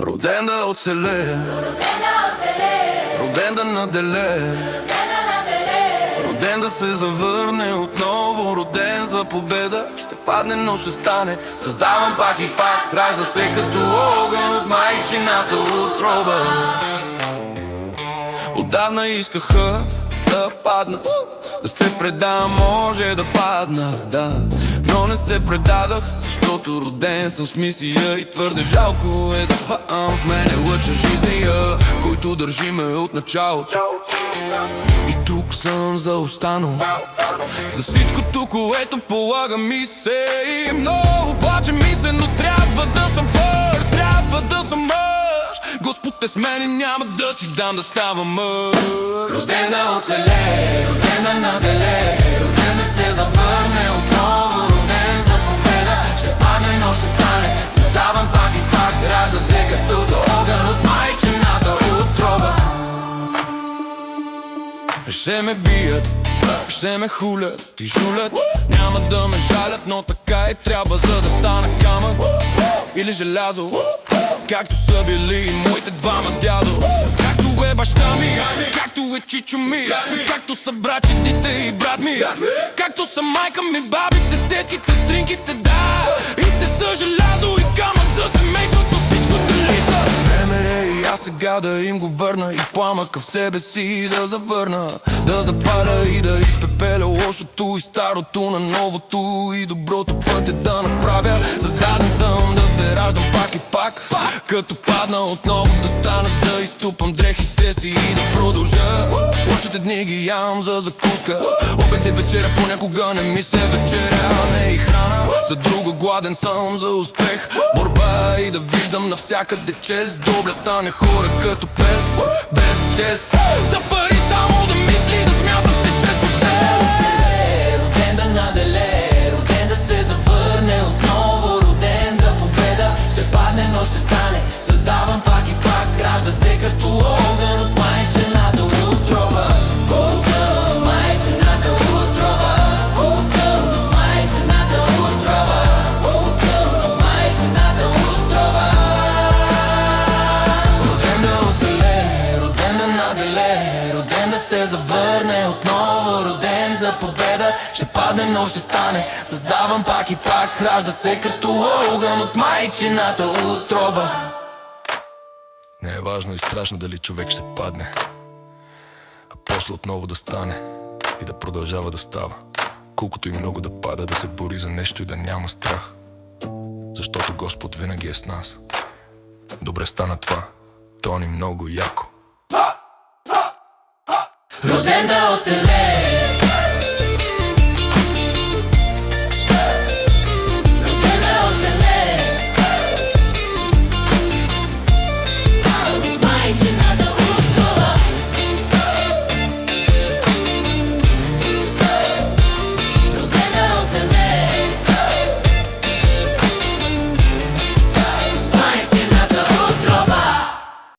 Роден да оцелее, роден да наделее, роден да се завърне отново, роден за победа. Ще падне, но ще стане. Създавам пак и пак, ражда се като огън от майчината утроба. Отдавна искаха да падна, да се предам, може да падна, да. Но не се предадах, защото роден съм с мисия. И твърде жалко е да в мене лъча жизния, който държиме от началото. И тук съм за останал, за всичкото, което полага ми се. И много плаче ми се, но трябва да съм фър, трябва да съм мъж. Господ е с мен и няма да си дам да ставам мъж. Роден да оцелее, роден да наделее, роден да се завърне отново, роден за победа. Ще падне, но ще стане. Създавам пак и пак, ражда се като огън от майчината утроба. Ще ме бият, ще ме хулят и жулят, няма да ме жалят, но така и трябва, за да стана камък или желязо, както са били моите двама дядо. Както е баща ми, както е чичо ми, както са брачи, дите и брат ми, както са майка ми, бабите, тетките, стринките, да. И те са желязо и камък за семейството, всичко дали са. Време е и аз сега да им го върна, и пламъка в себе си да завърна, да запаля и да изпепеля лошото и старото на новото, и доброто път е да направя. Създаден съм да се раждам пак и пак, като падна отново да стана, да изтупам дрехите си и да продължа. Лошите дни ги ям за закуска, обед и вечеря понякога не ми се вечеря, не и храна. За друго гладен съм за успех, борба и да виждам навсякъде чест. Доблестта не хора като пес, без чест. За пари само да мисли, да смята се 6 по 6. Роден да наделее, роден да се завърне отново, роден за победа. Ще падне, но ще стане. Създавам пак и пак, ражда се като огън от майчината утроба. Огън от майчината утроба. Огън от майчината утроба. Огън от майчината утроба. Роден да оцелее, роден да наделее, роден да се завърне отново, роден за победа. Ще падне, но ще стане. Създавам пак и пак, ражда се като огън от майчината утроба. Не е важно и страшно дали човек ще падне, а после отново да стане и да продължава да става. Колкото и много да пада, да се бори за нещо и да няма страх, защото Господ винаги е с нас. Добре стана това, то ни много яко. Роден да оцелее.